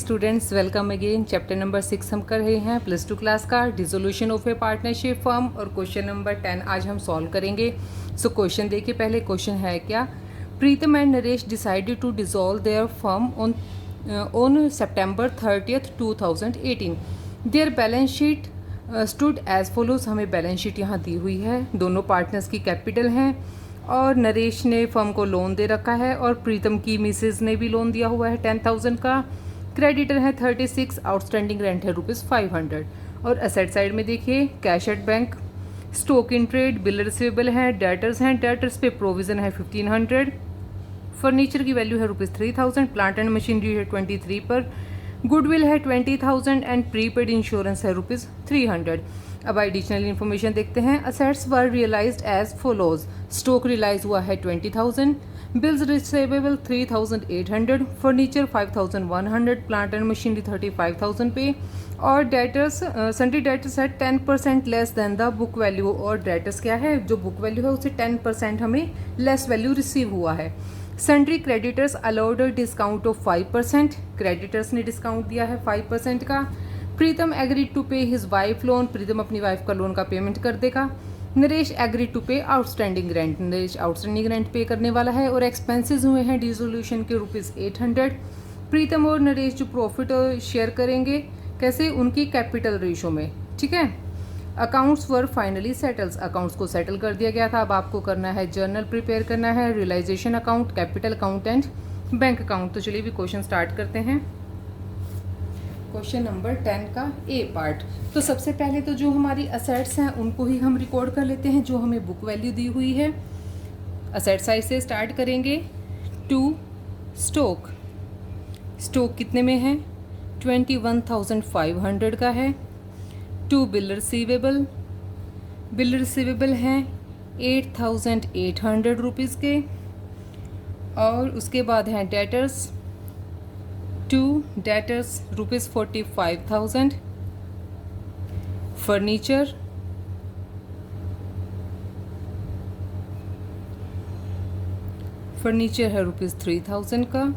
Students, welcome again. Chapter number 6 हम कर रहे हैं प्लस 2 क्लास का dissolution of A partnership firm और क्वेश्चन नंबर 10 आज हम सॉल्व करेंगे। सो क्वेश्चन देखिए, पहले क्वेश्चन है क्या, Pritam and Naresh decided to dissolve their firm on September 30th 2018। Their balance sheet stood as follows. हमें बैलेंस शीट यहाँ दी हुई है, दोनों पार्टनर्स की कैपिटल हैं और नरेश ने फर्म को लोन दे रखा है और प्रीतम की मिसेज ने भी लोन दिया हुआ है 10,000 का। क्रेडिटर है 36, आउटस्टैंडिंग रेंट है ₹500। और असेट साइड में देखिए, cash at bank, stock in trade, bill receivable है, डेटर्स हैं, डेटर्स पे प्रोविजन है 1500, फर्नीचर की वैल्यू है ₹3000, प्लांट एंड मशीनरी है 23 पर, गुडविल है 20,000 एंड प्रीपेड इंश्योरेंस है ₹300। अब एडिशनल इन्फॉर्मेशन देखते हैं। Assets were realised as follows. Stock realise हुआ है 20,000, bills receivable 3,800, furniture 5,100, plant and machinery 35,000 पे और डेटर्स सन्ड्री डेटर्स है 10% less than the book value. और डेटर्स क्या है, जो बुक वैल्यू है उससे 10% हमें लेस वैल्यू रिसीव हुआ है। Sundry creditors allowed discount of 5%, creditors ने डिस्काउंट दिया है 5% का। प्रीतम एग्रीड टू पे हिज वाइफ लोन, प्रीतम अपनी वाइफ का लोन का पेमेंट कर देगा। नरेश एग्रीड टू पे outstanding rent, Naresh outstanding rent पे करने वाला है और एक्सपेंसेस हुए हैं डिसोल्यूशन के ₹800। प्रीतम और नरेश जो प्रॉफिट शेयर करेंगे, कैसे, उनकी कैपिटल रेशो में, ठीक है। अकाउंट्स वर फाइनली सेटल्स, अकाउंट्स को सेटल कर दिया गया था। अब आपको करना है जर्नल प्रिपेयर करना है, realisation account, capital account and bank account. तो चलिए भी क्वेश्चन स्टार्ट करते हैं। क्वेश्चन नंबर 10 का ए पार्ट। तो सबसे पहले तो जो हमारी असेट्स हैं उनको ही हम रिकॉर्ड कर लेते हैं, जो हमें बुक वैल्यू दी हुई है। असेट साइड से स्टार्ट करेंगे। टू स्टॉक, स्टॉक कितने में है, 21,500 का है। To bill receivable, bill receivable हैं 8,800 रुपीज़ के। और उसके बाद हैं debtors, to debtors ₹45,000। Furniture, furniture है ₹3,000 का।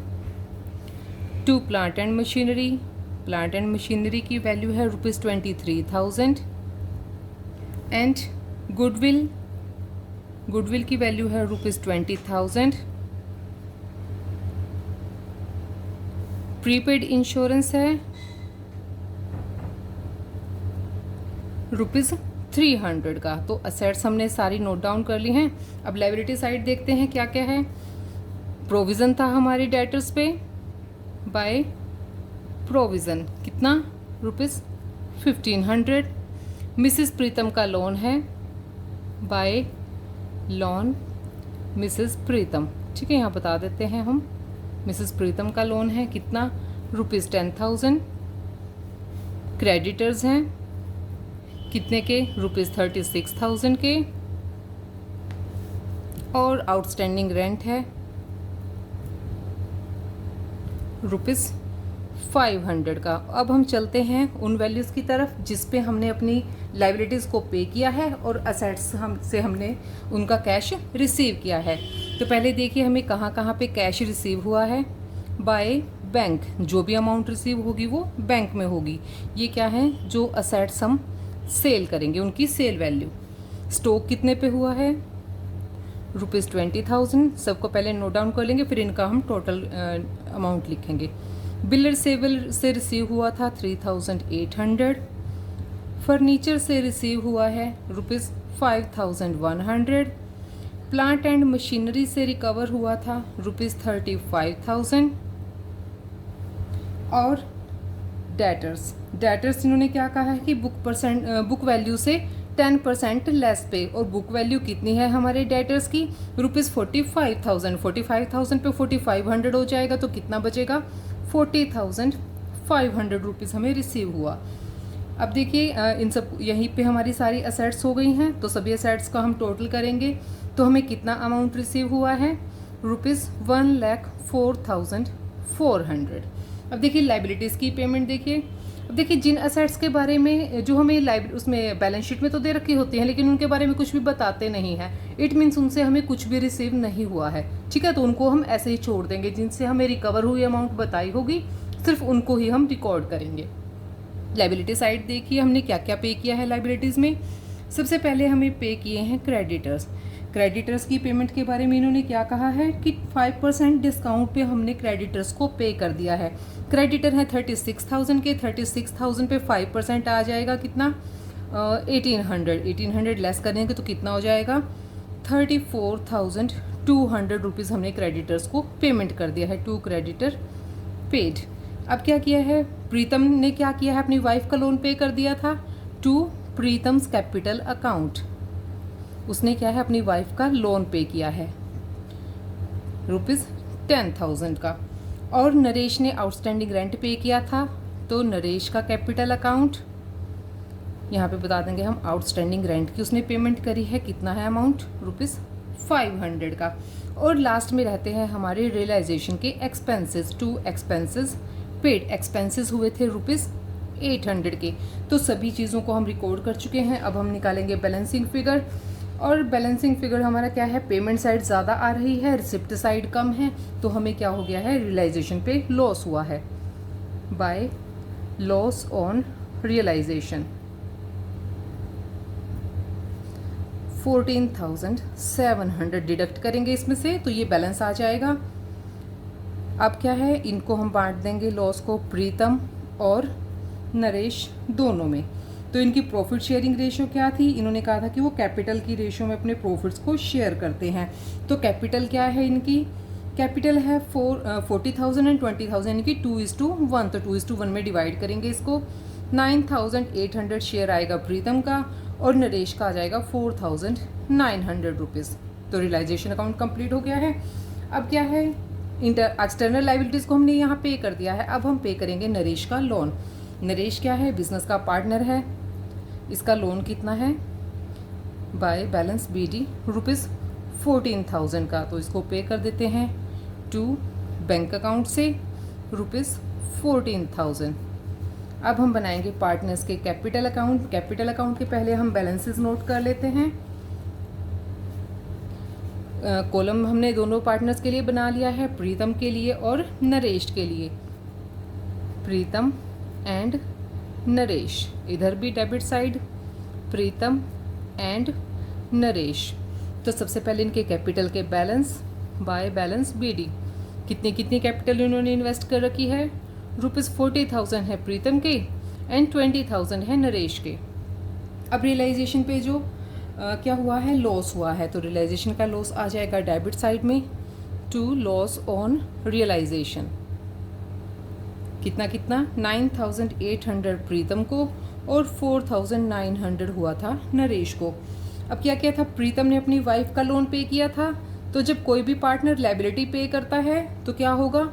To plant and machinery, plant and machinery की वैल्यू है ₹23,000 एंड गुडविल, गुडविल की वैल्यू है ₹20,000। प्रीपेड इंश्योरेंस है ₹300 का। तो असेट्स हमने सारी नोट डाउन कर ली हैं। अब लायबिलिटी साइड देखते हैं क्या क्या है। प्रोविज़न था हमारी डेटर्स पे, बाय प्रोविज़न कितना, ₹1500। मिसेस प्रीतम का लोन है, बाय लोन मिसेस प्रीतम, ठीक है, यहाँ बता देते हैं हम। मिसेस प्रीतम का लोन है कितना, ₹10,000। क्रेडिटर्स हैं कितने के, ₹36,000 के। और आउटस्टैंडिंग रेंट है ₹500 का। अब हम चलते हैं उन वैल्यूज़ की तरफ जिस पे हमने अपनी लाइबिलिटीज़ को पे किया है और असेट्स से हमने उनका कैश रिसीव किया है। तो पहले देखिए हमें कहाँ कहाँ पे कैश रिसीव हुआ है। बाय बैंक, जो भी अमाउंट रिसीव होगी वो बैंक में होगी। ये क्या है, जो असेट्स हम सेल करेंगे उनकी सेल वैल्यू। स्टॉक कितने पे हुआ है, ₹20,000। सबको पहले नोट डाउन कर लेंगे, फिर इनका हम टोटल अमाउंट लिखेंगे। बिल रिसीवेबल से रिसीव हुआ था 3,800। फर्नीचर से रिसीव हुआ है ₹5,100। प्लांट एंड मशीनरी से रिकवर हुआ था ₹35,000। और डेटर्स, डेटर्स इन्होंने क्या कहा है कि बुक वैल्यू से 10% लेस पे। और बुक वैल्यू कितनी है हमारे डेटर्स की, ₹45,000। 45,000 पे 4,500 हो जाएगा तो कितना बचेगा, 40,500 रुपीज़ हमें रिसीव हुआ। अब देखिए इन सब यहीं पे हमारी सारी असेट्स हो गई हैं, तो सभी असेट्स का हम टोटल करेंगे तो हमें कितना अमाउंट रिसीव हुआ है, ₹1,04,400। अब देखिए लाइबिलिटीज़ की पेमेंट देखिए। अब देखिए जिन असेट्स के बारे में जो हमें उसमें बैलेंस शीट में तो दे रखी होती हैं लेकिन उनके बारे में कुछ भी बताते नहीं हैं, इट मीन्स उनसे हमें कुछ भी रिसीव नहीं हुआ है, ठीक है, तो उनको हम ऐसे ही छोड़ देंगे। जिनसे हमें रिकवर हुई अमाउंट बताई होगी सिर्फ उनको ही हम रिकॉर्ड करेंगे। लाइबिलिटी साइड देखिए हमने क्या क्या पे किया है लाइबिलिटीज़ में। सबसे पहले हमें पे किए हैं क्रेडिटर्स। क्रेडिटर्स की पेमेंट के बारे में इन्होंने क्या कहा है कि 5% डिस्काउंट पे हमने क्रेडिटर्स को पे कर दिया है। क्रेडिटर है 36,000 के, 36,000 पे 5% आ जाएगा कितना 1800 लेस करेंगे तो कितना हो जाएगा 34,200 रुपीज़ हमने क्रेडिटर्स को पेमेंट कर दिया है। 2 क्रेडिटर पेड। अब क्या किया है प्रीतम ने, क्या किया है अपनी वाइफ का लोन पे कर दिया था टू प्रीतम्स कैपिटल अकाउंट। उसने क्या है अपनी वाइफ का लोन पे किया है ₹10,000 का। और नरेश ने आउटस्टैंडिंग रेंट पे किया था तो नरेश का कैपिटल अकाउंट, यहाँ पे बता देंगे हम आउटस्टैंडिंग रेंट की उसने पेमेंट करी है, कितना है अमाउंट ₹500 का। और लास्ट में रहते हैं हमारे रियलाइजेशन के एक्सपेंसेस। 2 expenses paid. एक्सपेंसेस हुए थे ₹800 के। तो सभी चीज़ों को हम रिकॉर्ड कर चुके हैं। अब हम निकालेंगे बैलेंसिंग फिगर। और बैलेंसिंग फिगर हमारा क्या है, पेमेंट साइड ज़्यादा आ रही है, रिसिप्ट साइड कम है, तो हमें क्या हो गया है रियलाइजेशन पे लॉस हुआ है by loss on realisation 14,700 deduct करेंगे इसमें से, तो ये बैलेंस आ जाएगा। अब क्या है, इनको हम बांट देंगे लॉस को प्रीतम और नरेश दोनों में। तो इनकी प्रॉफिट शेयरिंग रेशियो क्या थी, इन्होंने कहा था कि वो कैपिटल की रेशियो में अपने प्रॉफिट्स को शेयर करते हैं। तो कैपिटल क्या है इनकी, कैपिटल है 40,000 एंड 20,000 यानी कि 2:1, तो 2:1 में डिवाइड करेंगे इसको। 9,800 शेयर आएगा प्रीतम का और नरेश का आ जाएगा 4,900 रुपीज़। तो रियलाइजेशन अकाउंट कंप्लीट हो गया है। अब क्या है, एक्सटर्नल लाइबिलिटीज़ को हमने यहाँ पे कर दिया है। अब हम पे करेंगे नरेश का लोन। नरेश क्या है, बिजनेस का पार्टनर है। इसका लोन कितना है बाय बैलेंस BD ₹14,000 का, तो इसको पे कर देते हैं टू बैंक अकाउंट से ₹14,000। अब हम बनाएंगे पार्टनर्स के कैपिटल अकाउंट। कैपिटल अकाउंट के पहले हम बैलेंसेस नोट कर लेते हैं। कॉलम हमने दोनों पार्टनर्स के लिए बना लिया है, प्रीतम के लिए और नरेश के लिए। प्रीतम एंड नरेश, इधर भी debit side Pritam and Naresh. तो सबसे पहले इनके कैपिटल के बैलेंस बाय बैलेंस BD। कितनी कितनी कैपिटल इन्होंने इन्वेस्ट कर रखी है, ₹40,000 है प्रीतम के एंड 20,000 है नरेश के। अब रियलाइजेशन पे जो क्या हुआ है, लॉस हुआ है, तो रियलाइजेशन का लॉस आ जाएगा डेबिट साइड में टू लॉस ऑन रियलाइजेशन। कितना कितना 9,800 प्रीतम को और 4,900 हुआ था नरेश को। अब क्या किया था, प्रीतम ने अपनी वाइफ का लोन पे किया था। तो जब कोई भी पार्टनर लायबिलिटी पे करता है तो क्या होगा,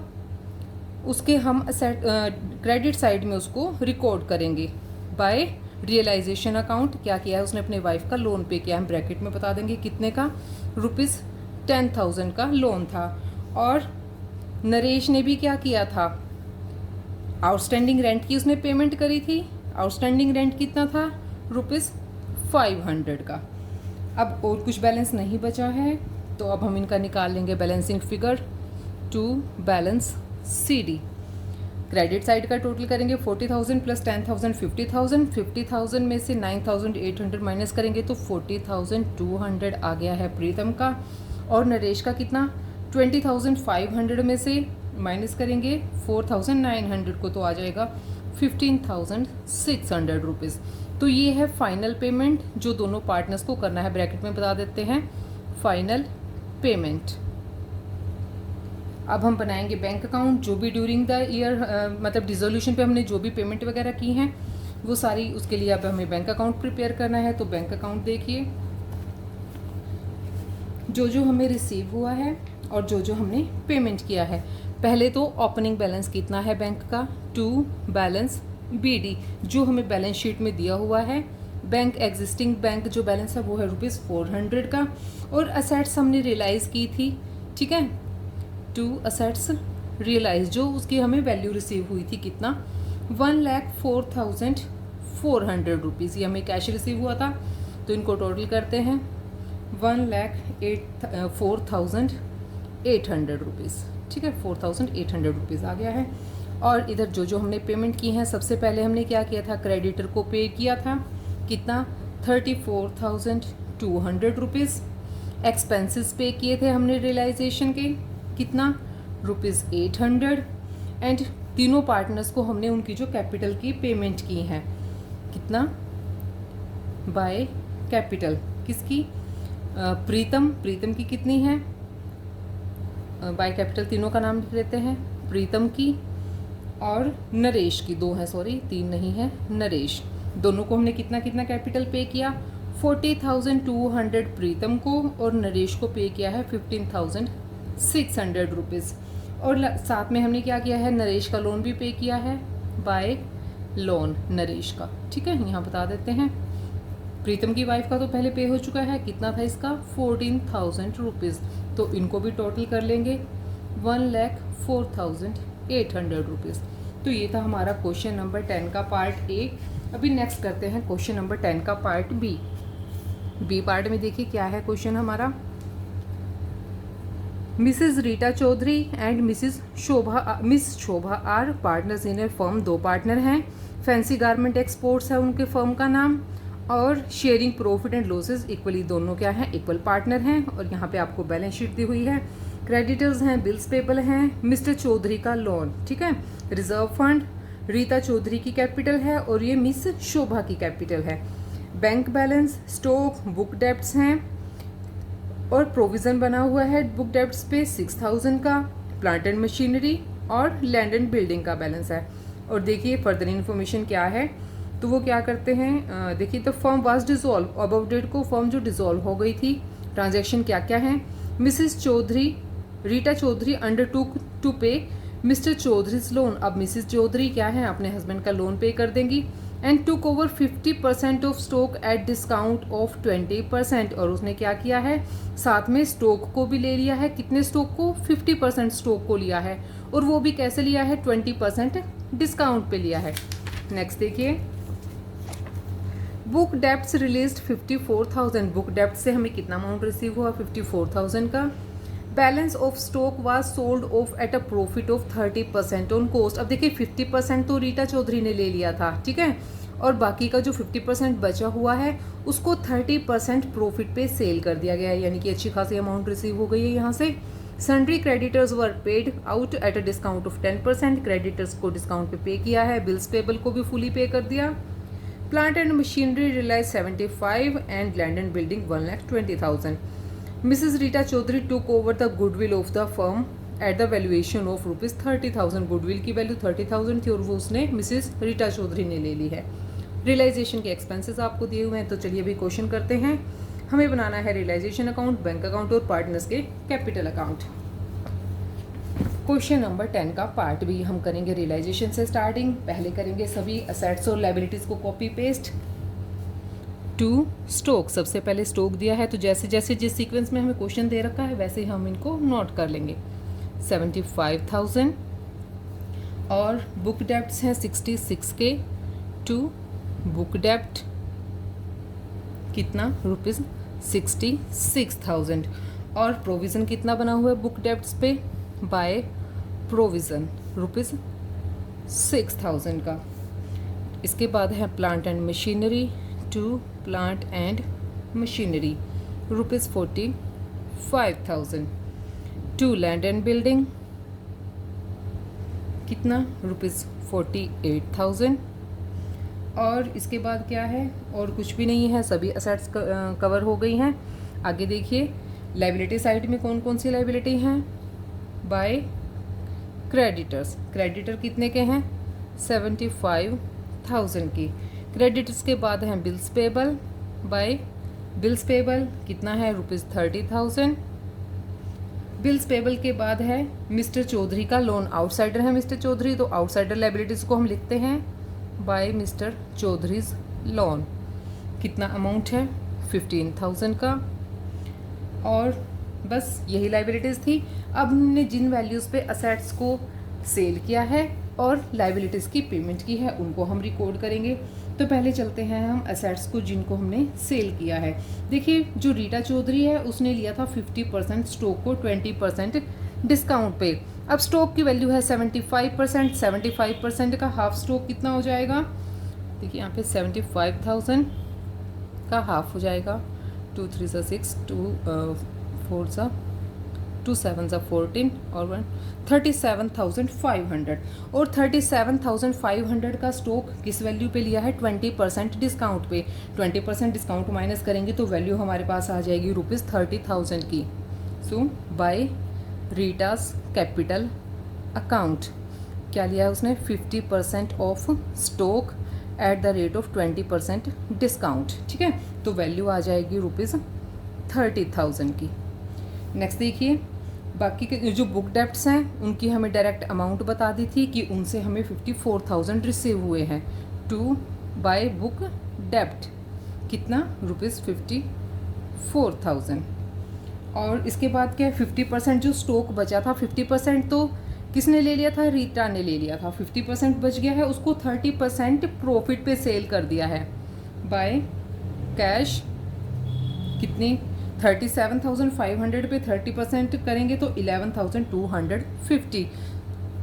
उसके हम क्रेडिट साइड में उसको रिकॉर्ड करेंगे बाय रियलाइजेशन अकाउंट। क्या किया है, उसने अपने वाइफ का लोन पे किया, हम ब्रैकेट में बता देंगे कितने का, ₹10,000 का लोन था। और नरेश ने भी क्या किया था, आउटस्टैंडिंग रेंट की उसने पेमेंट करी थी। आउटस्टैंडिंग रेंट कितना था, ₹500 का। अब और कुछ बैलेंस नहीं बचा है, तो अब हम इनका निकाल लेंगे balancing figure to balance CD। Credit side का टोटल करेंगे 40,000 प्लस 10,000 50,000। 50,000 में से 9,800 माइनस करेंगे तो 40,200 आ गया है प्रीतम का। और नरेश का कितना, 20,500 में से माइनस करेंगे 4,900 को, तो आ जाएगा 15,600 रुपीज़। तो ये है फाइनल पेमेंट जो दोनों पार्टनर्स को करना है। ब्रैकेट में बता देते हैं फाइनल पेमेंट। अब हम बनाएंगे बैंक अकाउंट। जो भी ड्यूरिंग द ईयर मतलब डिसोल्यूशन पे हमने जो भी पेमेंट वगैरह की हैं वो सारी, उसके लिए अब हमें बैंक अकाउंट प्रिपेयर करना है। तो बैंक अकाउंट देखिए, जो जो हमें रिसीव हुआ है और जो जो हमने पेमेंट किया है। पहले तो ओपनिंग बैलेंस कितना है बैंक का, टू बैलेंस BD, जो हमें बैलेंस शीट में दिया हुआ है। बैंक एग्जिस्टिंग बैंक जो बैलेंस है वो है ₹400 का। और असेट्स हमने रियलाइज़ की थी, ठीक है, टू असेट्स रियलाइज, जो उसकी हमें वैल्यू रिसीव हुई थी कितना, 1,04,400 रुपीज़। ये हमें कैश रिसीव हुआ था। तो इनको टोटल करते हैं 1,04,800 रुपीज़, ठीक है, 4,800 रुपीज़ आ गया है। और इधर जो जो हमने पेमेंट की हैं, सबसे पहले हमने क्या किया था, क्रेडिटर को पे किया था कितना, 34,200 रुपीज़। एक्सपेंसेस पे किए थे हमने रियलाइजेशन के कितना, ₹800। एंड तीनों पार्टनर्स को हमने उनकी जो कैपिटल की पेमेंट की है कितना, बाय कैपिटल, किसकी, प्रीतम की कितनी है, बाय कैपिटल तीनों का नाम लिख लेते हैं, प्रीतम की और नरेश की, 2 हैं सॉरी 3 नहीं है, नरेश, दोनों को हमने कितना कितना कैपिटल पे किया, 40,200 प्रीतम को और नरेश को पे किया है 15,600 रुपीज़। और साथ में हमने क्या किया है, नरेश का लोन भी पे किया है, बाय लोन नरेश का, ठीक है, यहाँ बता देते हैं। प्रीतम की वाइफ का तो पहले पे हो चुका है, कितना था इसका, 14,000 रुपीज़। तो इनको भी टोटल कर लेंगे 1,04,800 रुपीज़। तो ये था हमारा क्वेश्चन नंबर 10 का पार्ट ए। अभी नेक्स्ट करते हैं क्वेश्चन नंबर 10 का पार्ट बी। बी पार्ट में देखिए क्या है क्वेश्चन हमारा, Mrs Rita Chaudhary and miss Shobha are partners in a firm. 2 partner हैं, फैंसी गारमेंट एक्सपोर्ट्स है उनके फर्म का नाम, और sharing profit and losses equally, दोनों क्या हैं, इक्वल पार्टनर हैं। और यहाँ पे आपको बैलेंस शीट दी हुई है, क्रेडिटर्स हैं, बिल्स पेबल हैं, मिस्टर चौधरी का लोन, ठीक है, रिजर्व फंड, रीता चौधरी की कैपिटल है और ये मिस शोभा की कैपिटल है, bank balance, stock, book debts हैं और प्रोविज़न बना हुआ है बुक डेब्ट्स पे 6,000 का, प्लांट एंड मशीनरी और लैंड एंड बिल्डिंग का बैलेंस है। और देखिए फर्दर इन्फॉर्मेशन क्या है, तो वो क्या करते हैं, देखिए तो firm was dissolve, above date को फर्म जो डिसॉल्व हो गई थी, ट्रांजैक्शन क्या क्या है, Mrs Chaudhary Rita Chaudhary undertook to pay Mr Chaudhary's loan. अब मिसेस चौधरी क्या है, अपने हस्बैंड का लोन पे कर देंगी, and took over 50% of stock at discount of 20%। और उसने क्या किया है, साथ में स्टॉक को भी ले लिया है, कितने स्टॉक को, 50% स्टॉक को लिया है, और वो भी कैसे लिया है, 20% डिस्काउंट पे लिया है। नेक्स्ट देखिए, बुक डेप्ट्स रिलीज्ड 54,000। बुक डेप्ट से हमें कितना अमाउंट रिसीव हुआ, 54,000 का। Balance of stock was sold off at a profit of 30% on cost. अब देखिए 50% तो रीटा चौधरी ने ले लिया था, ठीक है, और बाकी का जो 50% बचा हुआ है उसको 30% प्रॉफिट पे सेल कर दिया गया है, यानी कि अच्छी खासी अमाउंट रिसीव हो गई है यहाँ से। Sundry creditors were paid out at a discount of 10%। Creditors को डिस्काउंट पे किया है, बिल्स पेबल को भी फुली पे कर दिया। Plant and machinery realise 75 and land and building 1,20,000। Mrs Rita Chaudhary took over the goodwill of the firm at the valuation of ₹30,000। Goodwill की value 30,000 थी और वो उसने मिसेज रीटा चौधरी ने ले ली है। रियलाइजेशन के एक्सपेंसेस आपको दिए हुए हैं, तो चलिए अभी क्वेश्चन करते हैं। हमें बनाना है रियलाइजेशन अकाउंट, बैंक अकाउंट और पार्टनर्स के कैपिटल अकाउंट। क्वेश्चन नंबर 10 का पार्ट बी हम करेंगे रियलाइजेशन से स्टार्टिंग। पहले करेंगे सभी असेट्स और लायबिलिटीज़ को कॉपी पेस्ट टू स्टॉक। सबसे पहले स्टॉक दिया है, तो जैसे जैसे जिस सीक्वेंस में हमें क्वेश्चन दे रखा है वैसे हम इनको नोट कर लेंगे। 75,000 और बुक डेप्ट्स हैं 66 के टू बुक डेप्ट कितना, ₹66,000 और प्रोविज़न कितना बना हुआ है बुक डेप्ट्स पे, बाय प्रोविज़न ₹6,000 का। इसके बाद है plant and machinery to plant and machinery ₹45,000 to land and building कितना, ₹48,000। और इसके बाद क्या है, और कुछ भी नहीं है, सभी असेट्स कवर हो गई हैं। आगे देखिए लायबिलिटी साइड में कौन कौन सी लायबिलिटी हैं, बाय क्रेडिटर्स। क्रेडिटर कितने के हैं, 75,000 की। क्रेडिटर्स के बाद हैं bills payable, by bills payable कितना है, ₹30,000। बिल्स पेबल के बाद है मिस्टर चौधरी का लोन। आउटसाइडर है मिस्टर चौधरी, तो आउटसाइडर लायबिलिटीज़ को हम लिखते हैं बाय मिस्टर चौधरीज लोन। कितना अमाउंट है, 15,000 का। और बस यही लायबिलिटीज़ थी। अब हमने जिन वैल्यूज़ पे असेट्स को सेल किया है और लायबिलिटीज़ की पेमेंट की है उनको हम रिकॉर्ड करेंगे। तो पहले चलते हैं हम असेट्स को जिनको हमने सेल किया है। देखिए जो रीटा चौधरी है उसने लिया था 50% स्टॉक को 20% डिस्काउंट पे। अब स्टॉक की वैल्यू है 75%, 75% का हाफ स्टॉक कितना हो जाएगा, देखिए यहाँ पे 75,000 का हाफ हो जाएगा, 2 3 6, 2 4 2 7 14 और 1 37,500। और 37,500 का स्टॉक किस वैल्यू पे लिया है, 20% डिस्काउंट पे। 20% डिस्काउंट माइनस करेंगे तो वैल्यू हमारे पास आ जाएगी ₹30,000 की। सो बाय रीटास कैपिटल अकाउंट क्या लिया है उसने, 50% of stock at the rate of 20% discount. ठीक है, तो वैल्यू आ जाएगी ₹30,000 की। नेक्स्ट देखिए, बाकी के जो बुक डेप्ट्स हैं उनकी हमें डायरेक्ट अमाउंट बता दी थी कि उनसे हमें 54,000 रिसीव हुए हैं। टू बाय बुक डेप्ट कितना, ₹54,000। और इसके बाद क्या है, 50% जो स्टॉक बचा था, 50% तो किसने ले लिया था, रीटा ने ले लिया था। 50% बच गया है, उसको 30% प्रॉफिट पे सेल कर दिया है बाय कैश। कितनी, 37,500 पे 30% करेंगे तो 11,250।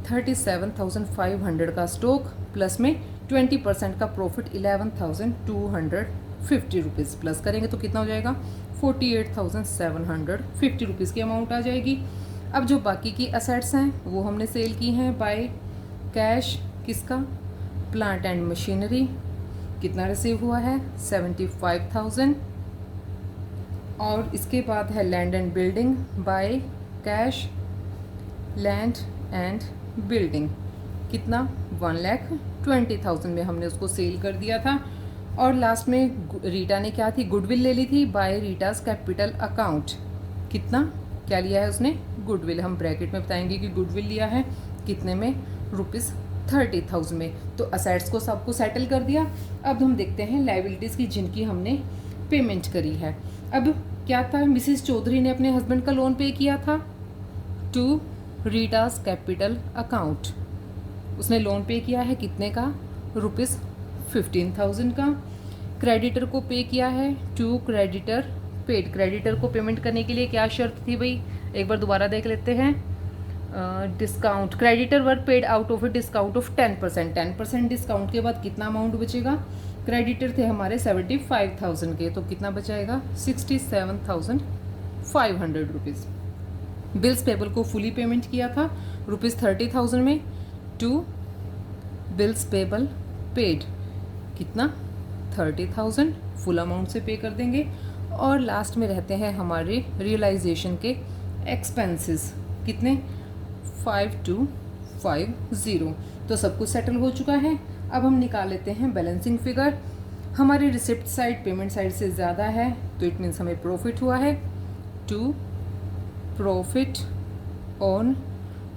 37,500 का स्टॉक प्लस में 20% का प्रॉफिट 11,250 रुपीज़ प्लस करेंगे तो कितना हो जाएगा, 48,750 रुपीज़ की अमाउंट आ जाएगी। अब जो बाकी की असेट्स हैं वो हमने सेल की हैं बाय कैश। किसका, प्लांट एंड मशीनरी कितना रिसीव हुआ है, 75,000। और इसके बाद है land and building by cash. Land and building कितना, 1,20,000 में हमने उसको सेल कर दिया था। और लास्ट में रीटा ने क्या थी, गुडविल ले ली थी बाय रीटास कैपिटल अकाउंट। कितना, क्या लिया है उसने, गुडविल। हम ब्रैकेट में बताएंगे कि गुडविल लिया है कितने में, ₹30,000 में। तो असेट्स को सबको सेटल कर दिया। अब हम देखते हैं लायबिलिटीज़ की जिनकी हमने पेमेंट करी है। अब क्या था, मिसिस चौधरी ने अपने हस्बैंड का लोन पे किया था टू रीटास कैपिटल अकाउंट। उसने लोन पे किया है कितने का, ₹15,000 का। क्रेडिटर को पे किया है टू क्रेडिटर पेड। क्रेडिटर को पेमेंट करने के लिए क्या शर्त थी भाई, एक बार दोबारा देख लेते हैं। Discount, creditor were paid out of a discount of 10%। 10% discount के बाद कितना अमाउंट बचेगा, क्रेडिटर थे हमारे 75,000 के, तो कितना बचाएगा, 67,500 रुपीज़। बिल्स पेबल को फुली पेमेंट किया था ₹30,000 में टू बिल्स पेबल पेड। कितना, 30,000 फुल अमाउंट से पे कर देंगे। और लास्ट में रहते हैं हमारे रियलाइजेशन के एक्सपेंसेस, कितने, 5250। तो सब कुछ सेटल हो चुका है। अब हम निकाल लेते हैं बैलेंसिंग फिगर। हमारी रिसिप्ट साइड पेमेंट साइड से ज़्यादा है तो इट मीन्स हमें प्रॉफिट हुआ है। To profit on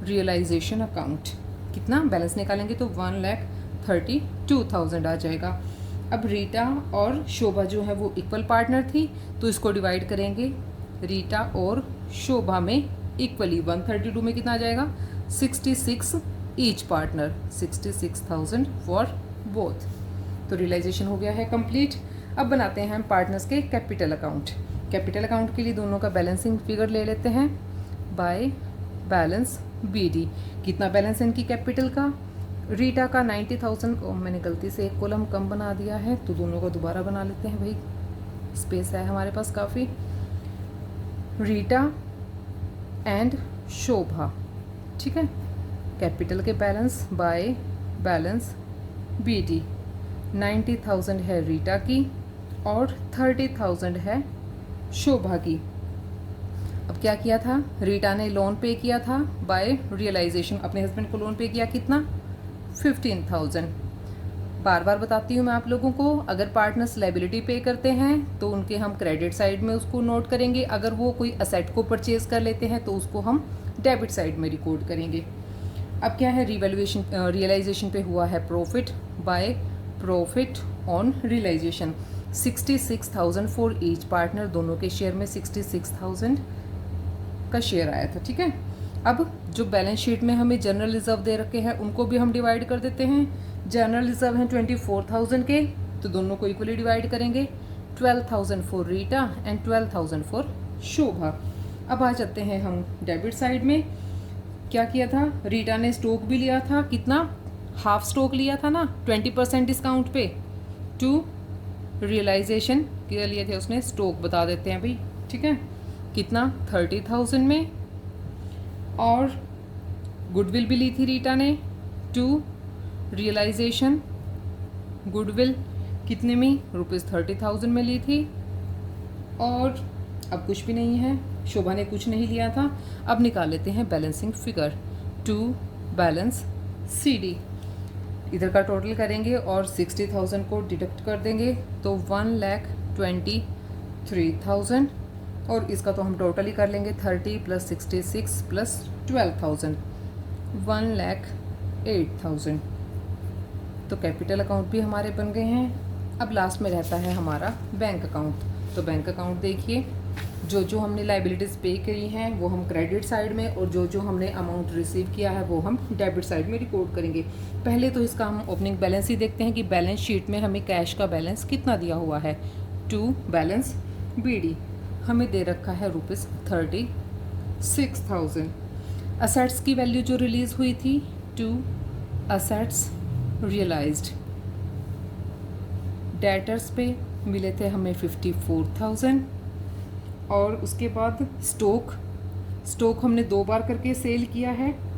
realisation account कितना, बैलेंस निकालेंगे तो 1,32,000 आ जाएगा। अब रीटा और शोभा जो है वो इक्वल पार्टनर थी तो इसको डिवाइड करेंगे रीटा और शोभा में इक्वली। 132 में कितना आ जाएगा, 66 ईच पार्टनर, 66,000 फॉर बोथ। तो रियलाइजेशन हो गया है कंप्लीट। अब बनाते हैं हम पार्टनर्स के कैपिटल अकाउंट। कैपिटल अकाउंट के लिए दोनों का बैलेंसिंग फिगर ले लेते हैं बाय बैलेंस BD। कितना बैलेंस है इनकी कैपिटल का, रीटा का 90,000। मैंने गलती से एक कॉलम कम बना दिया है तो दोनों का दोबारा बना लेते हैं भाई, स्पेस है हमारे पास काफ़ी। रीटा एंड शोभा, ठीक है, कैपिटल के बैलेंस बाय बैलेंस BD। 90,000 है रीटा की और 30,000 है शोभा की। अब क्या किया था, रीटा ने लोन पे किया था बाय रियलाइजेशन, अपने हस्बैंड को लोन पे किया कितना, 15,000। बार बार बताती हूँ मैं आप लोगों को, अगर पार्टनर्स लायबिलिटी पे करते हैं तो उनके हम क्रेडिट साइड में उसको नोट करेंगे, अगर वो कोई असेट को परचेज कर लेते हैं तो उसको हम डेबिट साइड में रिकॉर्ड करेंगे। अब क्या है, रिवैल्यूएशन रियलाइजेशन पे हुआ है profit by profit on realisation, 66,000 for each partner. दोनों के शेयर में 66,000 का शेयर आया था, ठीक है। अब जो बैलेंस शीट में हमें जनरल रिजर्व दे रखे हैं उनको भी हम डिवाइड कर देते हैं। जनरल रिजर्व हैं 24,000 के, तो दोनों को इक्वली डिवाइड करेंगे, 12,000 फॉर रीटा एंड 12,000 फॉर शोभा। अब आ जाते हैं हम डेबिट साइड में। क्या किया था, रीटा ने स्टॉक भी लिया था, कितना, हाफ स्टॉक लिया था ना 20% डिस्काउंट पे। टू रियलाइजेशन क्या लिए थे उसने, स्टॉक बता देते हैं भाई, ठीक है, कितना 30,000 में। और गुडविल भी ली थी रीटा ने, टू रियलाइजेशन गुडविल कितने में, ₹30,000 में ली थी। और अब कुछ भी नहीं है, शोभा ने कुछ नहीं लिया था। अब निकाल लेते हैं balancing figure, to balance CD। इधर का टोटल करेंगे और 60,000 को डिडक्ट कर देंगे तो 1,23,000, और इसका तो हम टोटल ही कर लेंगे 30 + 66 + 12,000, 1,08,000। तो कैपिटल अकाउंट भी हमारे बन गए हैं। अब लास्ट में रहता है हमारा बैंक अकाउंट। तो बैंक अकाउंट देखिए, जो जो हमने लाइबिलिटीज़ पे करी हैं वो हम क्रेडिट साइड में, और जो जो हमने अमाउंट रिसीव किया है वो हम डेबिट साइड में रिकॉर्ड करेंगे। पहले तो इसका हम ओपनिंग बैलेंस ही देखते हैं कि बैलेंस शीट में हमें कैश का बैलेंस कितना दिया हुआ है। टू बैलेंस BD हमें दे रखा है ₹36,000। असेट्स की वैल्यू जो रिलीज़ हुई थी, टू असेट्स रियलाइज्ड। डेटर्स पे मिले थे हमें 54,000। और उसके बाद स्टॉक हमने 2 बार करके सेल किया है।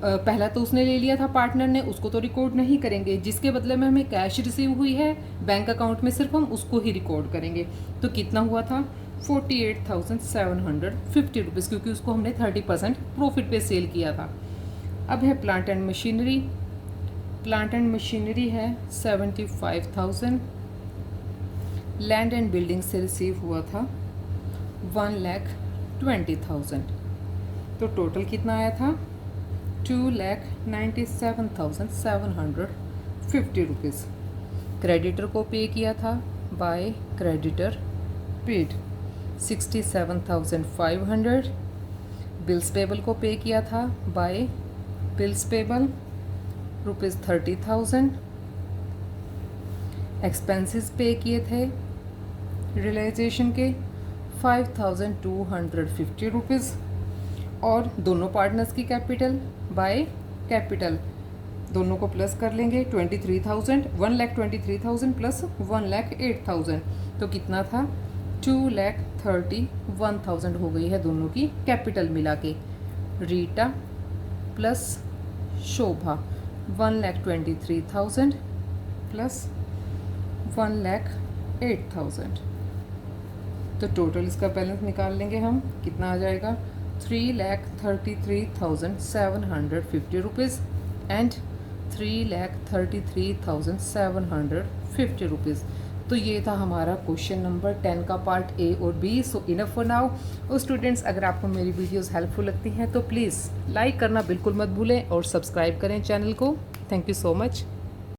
पहला तो उसने ले लिया था पार्टनर ने, उसको तो रिकॉर्ड नहीं करेंगे, जिसके बदले में हमें कैश रिसीव हुई है बैंक अकाउंट में सिर्फ हम उसको ही रिकॉर्ड करेंगे। तो कितना हुआ था, 48,750 रुपीज़, क्योंकि उसको हमने 30% प्रॉफिट पे सेल किया था। अब है plant and machinery. Plant and machinery है 75,000। लैंड एंड बिल्डिंग से रिसीव हुआ था 1,20,000। तो टोटल कितना आया था, 2,97,750 रुपीज़। क्रेडिटर को पे किया था by creditor paid 67,500। Bills payable को पे किया था बाय बिल्स पेबल ₹30,000। एक्सपेंसेस पे किए थे रियलाइजेशन के 5,250 रुपीज़। और दोनों पार्टनर्स की कैपिटल बाय कैपिटल दोनों को प्लस कर लेंगे 23,000, 1,23,000 प्लस 1,08,000, तो कितना था 2,31,000 हो गई है दोनों की कैपिटल मिला के। रीटा प्लस शोभा 1,23,000 प्लस 1,08,000, तो टोटल इसका बैलेंस निकाल लेंगे हम, कितना आ जाएगा 3,33,750 रुपीज़ एंड 3,33,750 रुपीज़। तो ये था हमारा क्वेश्चन नंबर 10 का पार्ट A और B। So enough for now. और स्टूडेंट्स, अगर आपको मेरी वीडियोस हेल्पफुल लगती हैं तो प्लीज़ लाइक करना बिल्कुल मत भूलें और सब्सक्राइब करें चैनल को। Thank you so much.